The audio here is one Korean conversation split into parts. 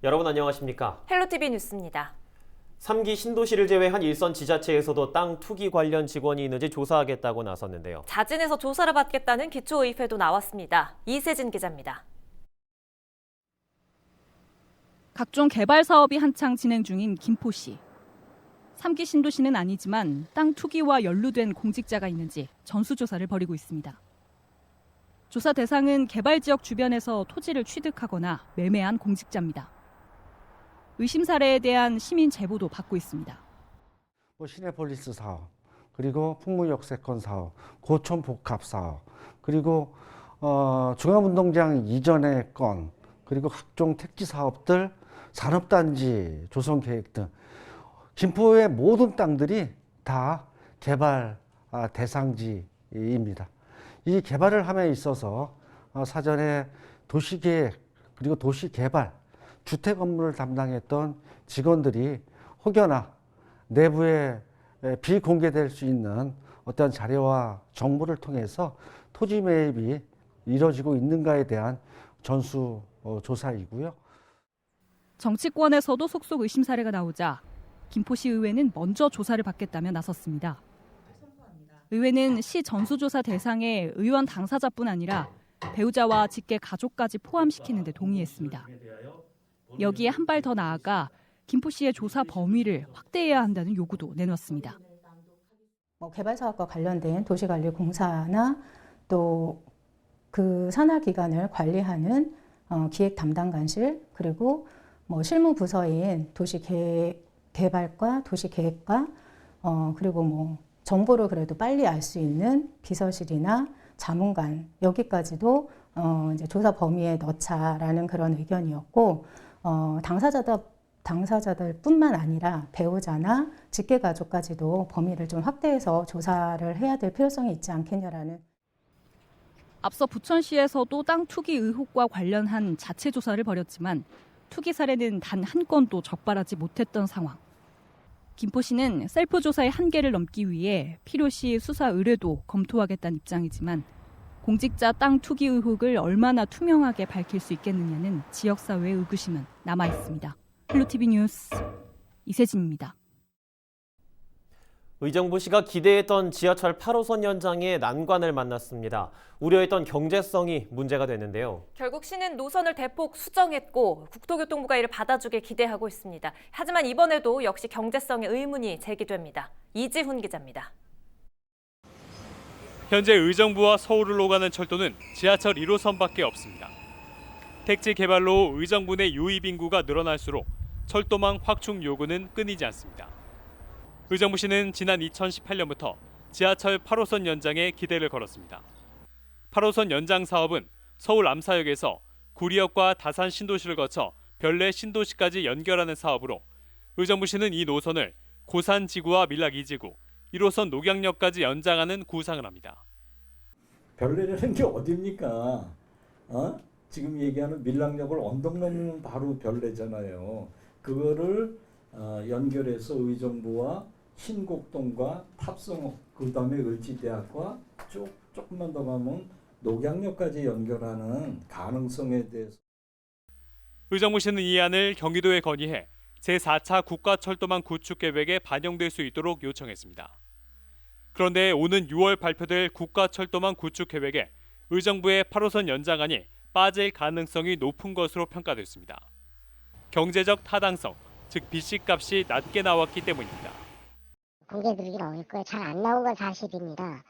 여러분 안녕하십니까? 헬로티비 뉴스입니다. 3기 신도시를 제외한 일선 지자체에서도 땅 투기 관련 직원이 있는지 조사하겠다고 나섰는데요. 자진해서 조사를 받겠다는 기초의회도 나왔습니다. 이세진 기자입니다. 각종 개발 사업이 한창 진행 중인 김포시. 3기 신도시는 아니지만 땅 투기와 연루된 공직자가 있는지 전수조사를 벌이고 있습니다. 조사 대상은 개발 지역 주변에서 토지를 취득하거나 매매한 공직자입니다. 의심 사례에 대한 시민 제보도 받고 있습니다. 시내폴리스 사업, 그리고 풍무역세권 사업, 고촌 복합 사업, 그리고 중앙운동장 이전의 건, 그리고 각종 택지 사업들, 산업단지 조성 계획 등 김포의 모든 땅들이 다 개발 대상지입니다. 이 개발을 함에 있어서 사전에 도시계획 그리고 도시개발, 주택 업무를 담당했던 직원들이 혹여나 내부에 비공개될 수 있는 어떤 자료와 정보를 통해서 토지 매입이 이루어지고 있는가에 대한 전수 조사이고요. 정치권에서도 속속 의심 사례가 나오자 김포시 의회는 먼저 조사를 받겠다며 나섰습니다. 의회는 시 전수조사 대상에 의원 당사자뿐 아니라 배우자와 직계 가족까지 포함시키는 데 동의했습니다. 여기에 한 발 더 나아가 김포시의 조사 범위를 확대해야 한다는 요구도 내놨습니다. 개발 사업과 관련된 도시관리공사나 또 그 산하기관을 관리하는 기획 담당관실, 그리고 실무 부서인 도시개발과 도시계획과 그리고 정보를 그래도 빨리 알 수 있는 비서실이나 자문관, 여기까지도 이제 조사 범위에 넣자라는 그런 의견이었고, 당사자들뿐만 아니라 배우자나 직계가족까지도 범위를 좀 확대해서 조사를 해야 될 필요성이 있지 않겠냐라는. 앞서 부천시에서도 땅 투기 의혹과 관련한 자체 조사를 벌였지만 투기 사례는 단 한 건도 적발하지 못했던 상황. 김포시는 셀프 조사의 한계를 넘기 위해 필요시 수사 의뢰도 검토하겠다는 입장이지만 공직자 땅 투기 의혹을 얼마나 투명하게 밝힐 수 있겠느냐는 지역사회의 의구심은 남아 있습니다. 헬로티비 뉴스 이세진입니다. 의정부시가 기대했던 지하철 8호선 연장의 난관을 만났습니다. 우려했던 경제성이 문제가 됐는데요. 결국 시는 노선을 대폭 수정했고 국토교통부가 이를 받아주길 기대하고 있습니다. 하지만 이번에도 역시 경제성의 의문이 제기됩니다. 이지훈 기자입니다. 현재 의정부와 서울을 오가는 철도는 지하철 1호선밖에 없습니다. 택지 개발로 의정부 내 유입 인구가 늘어날수록 철도망 확충 요구는 끊이지 않습니다. 의정부시는 지난 2018년부터 지하철 8호선 연장에 기대를 걸었습니다. 8호선 연장 사업은 서울 암사역에서 구리역과 다산 신도시를 거쳐 별내 신도시까지 연결하는 사업으로 의정부시는 이 노선을 고산 지구와 밀락 2지구, 1호선 녹양역까지 연장하는 구상을 합니다. 별내라는 게 어딥니까? 지금 얘기하는 밀락역을 언덕 넘으면 바로 별내잖아요. 그거를 연결해서 의정부와 신곡동과 탑승호, 그다음에 을지대학과 조금만 더 가면 녹양역까지 연결하는 가능성에 대해서 의정부시는 이 안을 경기도에 건의해 제4차 국가철도망 구축 계획에 반영될 수 있도록 요청했습니다. 그런데 오는 6월 발표될 국가철도망 구축 계획에 의정부의 8호선 연장안이 빠질 가능성이 높은 것으로 평가됐습니다. 경제적 타당성, 즉 BC값이 낮게 나왔기 때문입니다. 공개드리기는 어려울 거예요. 잘 안 나온 건 사실입니다.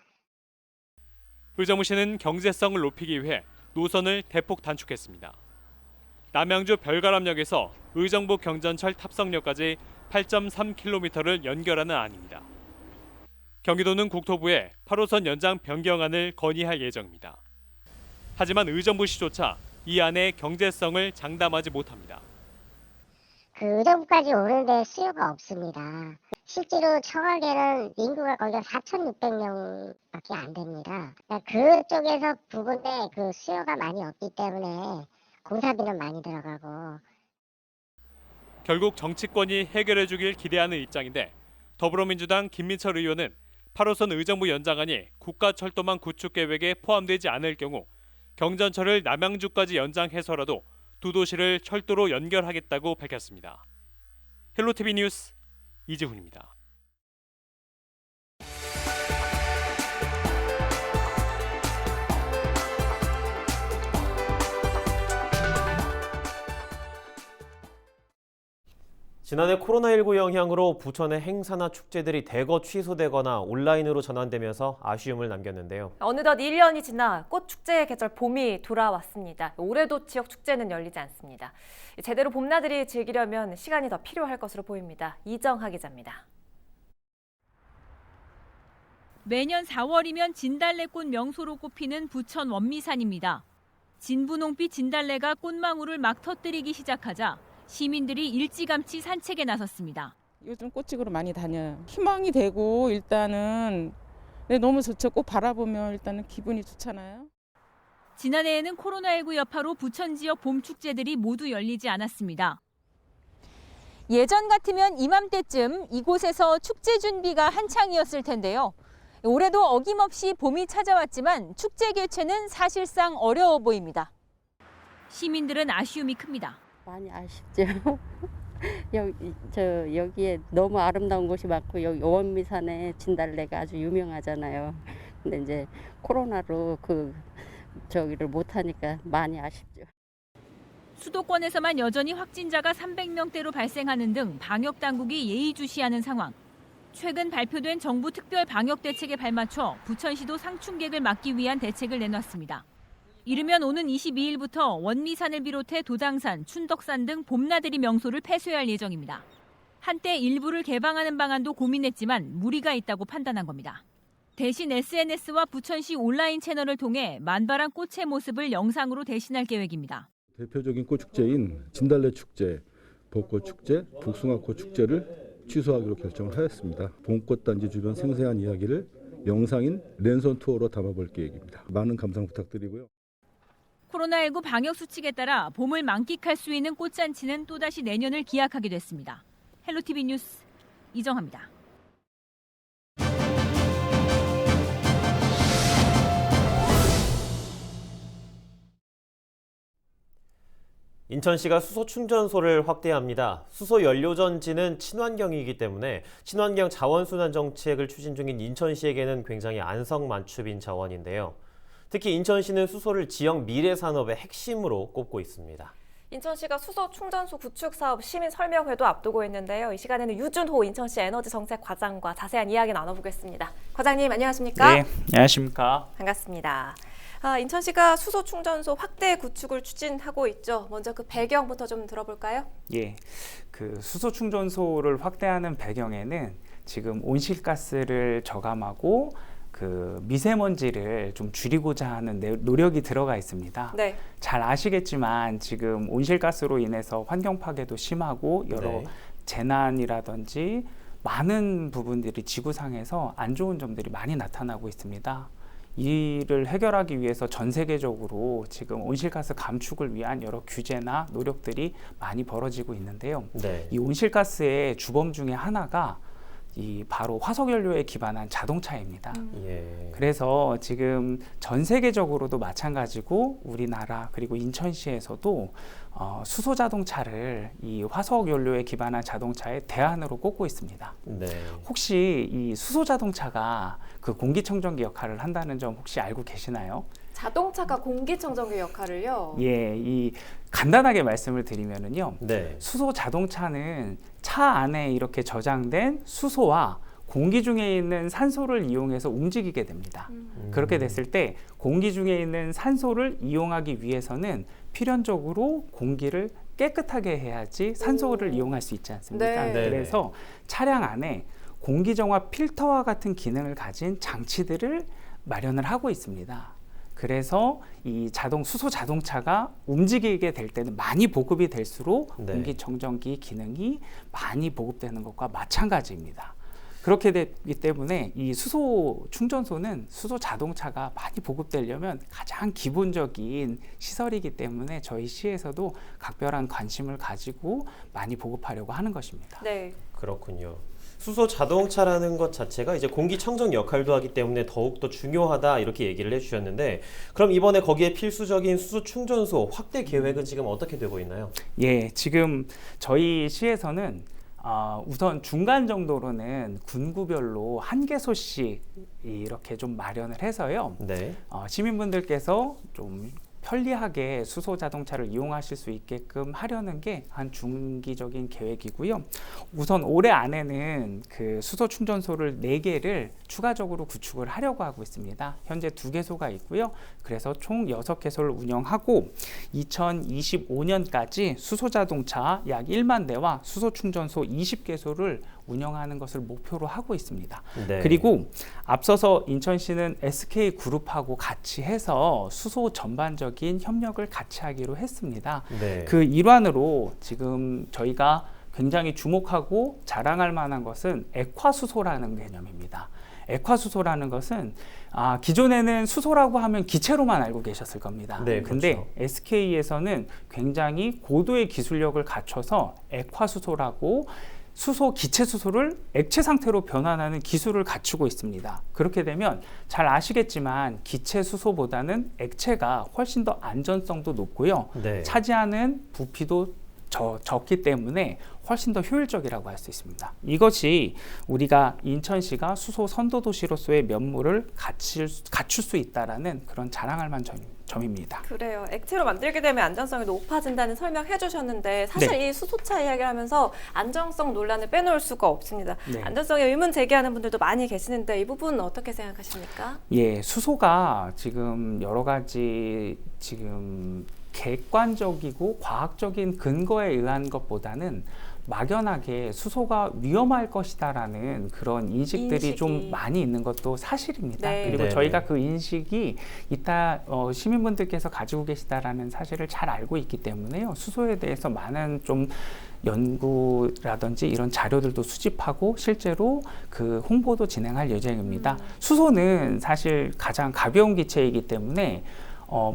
의정부시는 경제성을 높이기 위해 노선을 대폭 단축했습니다. 남양주 별가람역에서 의정부 경전철 탑성역까지 8.3km를 연결하는 안입니다. 경기도는 국토부에 8호선 연장 변경안을 건의할 예정입니다. 하지만 의정부시조차 이 안의 경제성을 장담하지 못합니다. 의정부까지 오는데 수요가 없습니다. 실제로 청와대는 인구가 거기가 4,600명밖에 안 됩니다. 그쪽에서 부근에 수요가 많이 없기 때문에 공사비는 많이 들어가고. 결국 정치권이 해결해주길 기대하는 입장인데 더불어민주당 김민철 의원은 8호선 의정부 연장안이 국가철도망 구축 계획에 포함되지 않을 경우 경전철을 남양주까지 연장해서라도 두 도시를 철도로 연결하겠다고 밝혔습니다. 헬로티비 뉴스 이재훈입니다. 지난해 코로나19 영향으로 부천의 행사나 축제들이 대거 취소되거나 온라인으로 전환되면서 아쉬움을 남겼는데요. 어느덧 1년이 지나 꽃축제의 계절 봄이 돌아왔습니다. 올해도 지역 축제는 열리지 않습니다. 제대로 봄나들이 즐기려면 시간이 더 필요할 것으로 보입니다. 이정하 기자입니다. 매년 4월이면 진달래꽃 명소로 꼽히는 부천 원미산입니다. 진분홍빛 진달래가 꽃망울을 막 터뜨리기 시작하자 시민들이 일찌감치 산책에 나섰습니다. 요즘 꽃찍으로 많이 다녀요. 희망이 되고 일단은 너무 좋죠. 꽃 바라보면 일단은 기분이 좋잖아요. 지난해에는 코로나19 여파로 부천 지역 봄 축제들이 모두 열리지 않았습니다. 예전 같으면 이맘때쯤 이곳에서 축제 준비가 한창이었을 텐데요. 올해도 어김없이 봄이 찾아왔지만 축제 개최는 사실상 어려워 보입니다. 시민들은 아쉬움이 큽니다. 많이 아쉽죠. 여기에 너무 아름다운 곳이 많고 여기 원미산에 진달래가 아주 유명하잖아요. 근데 이제 코로나로 저기를 못 하니까 많이 아쉽죠. 수도권에서만 여전히 확진자가 300명대로 발생하는 등 방역 당국이 예의주시하는 상황. 최근 발표된 정부 특별 방역 대책에 발맞춰 부천시도 상충객을 막기 위한 대책을 내놨습니다. 이르면 오는 22일부터 원미산을 비롯해 도당산, 춘덕산 등 봄나들이 명소를 폐쇄할 예정입니다. 한때 일부를 개방하는 방안도 고민했지만 무리가 있다고 판단한 겁니다. 대신 SNS와 부천시 온라인 채널을 통해 만발한 꽃의 모습을 영상으로 대신할 계획입니다. 대표적인 꽃축제인 진달래 축제, 벚꽃 축제, 복숭아꽃 축제를 취소하기로 결정을 하였습니다. 봄꽃단지 주변 생생한 이야기를 영상인 랜선 투어로 담아볼 계획입니다. 많은 감상 부탁드리고요. 코로나19 방역 수칙에 따라 봄을 만끽할 수 있는 꽃잔치는 또다시 내년을 기약하게 됐습니다. 헬로티비 뉴스 이정하입니다. 인천시가 수소 충전소를 확대합니다. 수소 연료 전지는 친환경이기 때문에 친환경 자원순환 정책을 추진 중인 인천시에게는 굉장히 안성맞춤인 자원인데요. 특히 인천시는 수소를 지역 미래 산업의 핵심으로 꼽고 있습니다. 인천시가 수소 충전소 구축 사업 시민 설명회도 앞두고 있는데요. 이 시간에는 유준호 인천시 에너지 정책 과장과 자세한 이야기 나눠보겠습니다. 과장님 안녕하십니까? 네, 안녕하십니까? 반갑습니다. 인천시가 수소 충전소 확대 구축을 추진하고 있죠. 먼저 그 배경부터 좀 들어볼까요? 예, 그 수소 충전소를 확대하는 배경에는 지금 온실가스를 저감하고 그 미세먼지를 좀 줄이고자 하는 노력이 들어가 있습니다. 네. 잘 아시겠지만 지금 온실가스로 인해서 환경 파괴도 심하고 여러 네. 재난이라든지 많은 부분들이 지구상에서 안 좋은 점들이 많이 나타나고 있습니다. 이를 해결하기 위해서 전 세계적으로 지금 온실가스 감축을 위한 여러 규제나 노력들이 많이 벌어지고 있는데요. 네. 이 온실가스의 주범 중에 하나가 바로 화석연료에 기반한 자동차입니다. 예. 그래서 지금 전 세계적으로도 마찬가지고 우리나라 그리고 인천시에서도 수소 자동차를 이 화석연료에 기반한 자동차의 대안으로 꼽고 있습니다. 네. 혹시 이 수소 자동차가 그 공기청정기 역할을 한다는 점 혹시 알고 계시나요? 자동차가 공기청정기 역할을요? 예, 간단하게 말씀을 드리면은요. 네. 수소 자동차는 차 안에 이렇게 저장된 수소와 공기 중에 있는 산소를 이용해서 움직이게 됩니다. 그렇게 됐을 때 공기 중에 있는 산소를 이용하기 위해서는 필연적으로 공기를 깨끗하게 해야지 산소를 이용할 수 있지 않습니까? 네. 그래서 차량 안에 공기정화 필터와 같은 기능을 가진 장치들을 마련을 하고 있습니다. 그래서 이 수소 자동차가 움직이게 될 때는 많이 보급이 될수록 네. 공기청정기 기능이 많이 보급되는 것과 마찬가지입니다. 그렇게 되기 때문에 이 수소 충전소는 수소 자동차가 많이 보급되려면 가장 기본적인 시설이기 때문에 저희 시에서도 각별한 관심을 가지고 많이 보급하려고 하는 것입니다. 네. 그렇군요. 수소 자동차라는 것 자체가 이제 공기청정 역할도 하기 때문에 더욱더 중요하다 이렇게 얘기를 해주셨는데 그럼 이번에 거기에 필수적인 수소 충전소 확대 계획은 지금 어떻게 되고 있나요? 예, 지금 저희 시에서는 우선 중간 정도로는 군구별로 1개소씩 이렇게 좀 마련을 해서요. 네. 시민분들께서 좀 편리하게 수소 자동차를 이용하실 수 있게끔 하려는 게 한 중기적인 계획이고요. 우선 올해 안에는 그 수소 충전소를 4개를 추가적으로 구축을 하려고 하고 있습니다. 현재 2개소가 있고요. 그래서 총 6개소를 운영하고 2025년까지 수소 자동차 약 1만 대와 수소 충전소 20개소를 운영하는 것을 목표로 하고 있습니다. 네. 그리고 앞서서 인천시는 SK그룹하고 같이 해서 수소 전반적인 협력을 같이 하기로 했습니다. 네. 그 일환으로 지금 저희가 굉장히 주목하고 자랑할 만한 것은 액화수소라는 개념입니다. 액화수소라는 것은 기존에는 수소라고 하면 기체로만 알고 계셨을 겁니다. 네, 근데 그렇죠. SK에서는 굉장히 고도의 기술력을 갖춰서 액화수소라고 수소, 기체 수소를 액체 상태로 변환하는 기술을 갖추고 있습니다. 그렇게 되면 잘 아시겠지만 기체 수소보다는 액체가 훨씬 더 안전성도 높고요. 네. 차지하는 부피도 적기 때문에 훨씬 더 효율적이라고 할 수 있습니다. 이것이 우리가 인천시가 수소 선도도시로서의 면모를 갖출 수 있다라는 그런 자랑할 만한 점입니다. 그래요. 액체로 만들게 되면 안전성이 높아진다는 설명해 주셨는데 사실 네. 이 수소차 이야기를 하면서 안정성 논란을 빼놓을 수가 없습니다. 네. 안전성에 의문 제기하는 분들도 많이 계시는데 이 부분은 어떻게 생각하십니까? 예, 수소가 지금 여러 가지 지금 객관적이고 과학적인 근거에 의한 것보다는 막연하게 수소가 위험할 것이다라는 그런 인식들이 좀 많이 있는 것도 사실입니다. 네. 그리고 네네. 저희가 그 인식이 이따 시민분들께서 가지고 계시다라는 사실을 잘 알고 있기 때문에요. 수소에 대해서 많은 좀 연구라든지 이런 자료들도 수집하고 실제로 그 홍보도 진행할 예정입니다. 수소는 사실 가장 가벼운 기체이기 때문에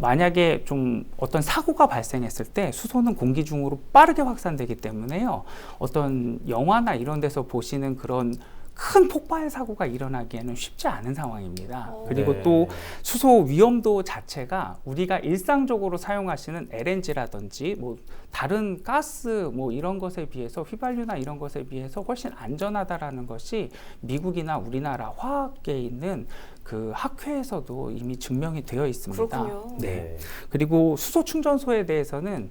만약에 좀 어떤 사고가 발생했을 때 수소는 공기 중으로 빠르게 확산되기 때문에요. 어떤 영화나 이런 데서 보시는 그런 큰 폭발 사고가 일어나기에는 쉽지 않은 상황입니다. 그리고 네. 또 수소 위험도 자체가 우리가 일상적으로 사용하시는 LNG라든지 뭐 다른 가스 뭐 이런 것에 비해서 휘발유나 이런 것에 비해서 훨씬 안전하다라는 것이 미국이나 우리나라 화학계에 있는 그 학회에서도 이미 증명이 되어 있습니다. 그렇군요. 네. 그리고 수소 충전소에 대해서는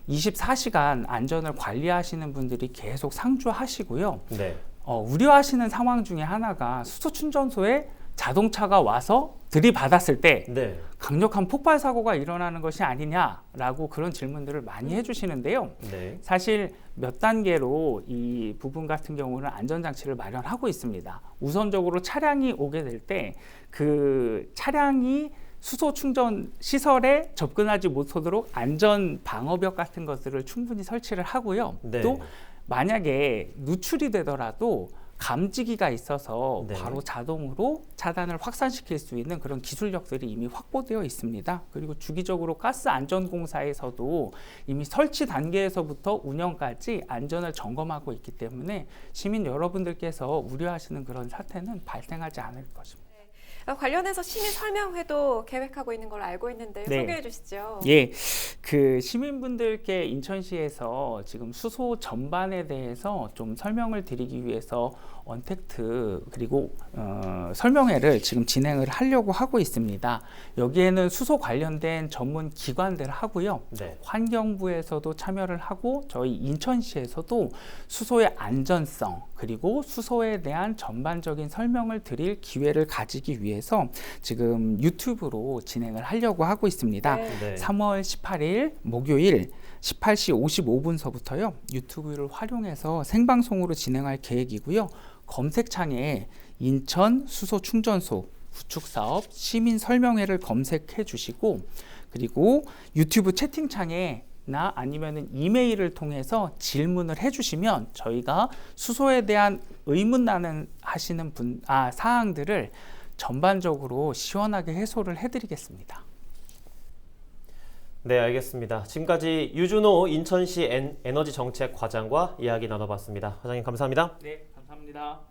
24시간 안전을 관리하시는 분들이 계속 상주하시고요. 네. 우려하시는 상황 중에 하나가 수소 충전소에 자동차가 와서 들이받았을 때 네. 강력한 폭발 사고가 일어나는 것이 아니냐라고 그런 질문들을 많이 해주시는데요. 네. 사실 몇 단계로 이 부분 같은 경우는 안전장치를 마련하고 있습니다. 우선적으로 차량이 오게 될 때 그 차량이 수소 충전 시설에 접근하지 못하도록 안전 방어벽 같은 것들을 충분히 설치를 하고요. 네. 또 만약에 누출이 되더라도 감지기가 있어서 네. 바로 자동으로 차단을 확산시킬 수 있는 그런 기술력들이 이미 확보되어 있습니다. 그리고 주기적으로 가스안전공사에서도 이미 설치 단계에서부터 운영까지 안전을 점검하고 있기 때문에 시민 여러분들께서 우려하시는 그런 사태는 발생하지 않을 것입니다. 관련해서 시민 설명회도 계획하고 있는 걸로 알고 있는데요. 네. 소개해 주시죠. 예, 그 시민분들께 인천시에서 지금 수소 전반에 대해서 좀 설명을 드리기 위해서 언택트 그리고 설명회를 지금 진행을 하려고 하고 있습니다. 여기에는 수소 관련된 전문 기관들 하고요. 네. 환경부에서도 참여를 하고 저희 인천시에서도 수소의 안전성 그리고 수소에 대한 전반적인 설명을 드릴 기회를 가지기 위해서 지금 유튜브로 진행을 하려고 하고 있습니다. 네. 3월 18일 목요일 18시 55분서부터요. 유튜브를 활용해서 생방송으로 진행할 계획이고요. 검색창에 인천 수소 충전소 구축 사업 시민 설명회를 검색해 주시고 그리고 유튜브 채팅창에 나 아니면은 이메일을 통해서 질문을 해주시면 저희가 수소에 대한 의문 하시는 사항들을 전반적으로 시원하게 해소를 해드리겠습니다. 네, 알겠습니다. 지금까지 유준호 인천시 에너지 정책 과장과 이야기 나눠봤습니다. 과장님 감사합니다. 네, 감사합니다. 감사합니다.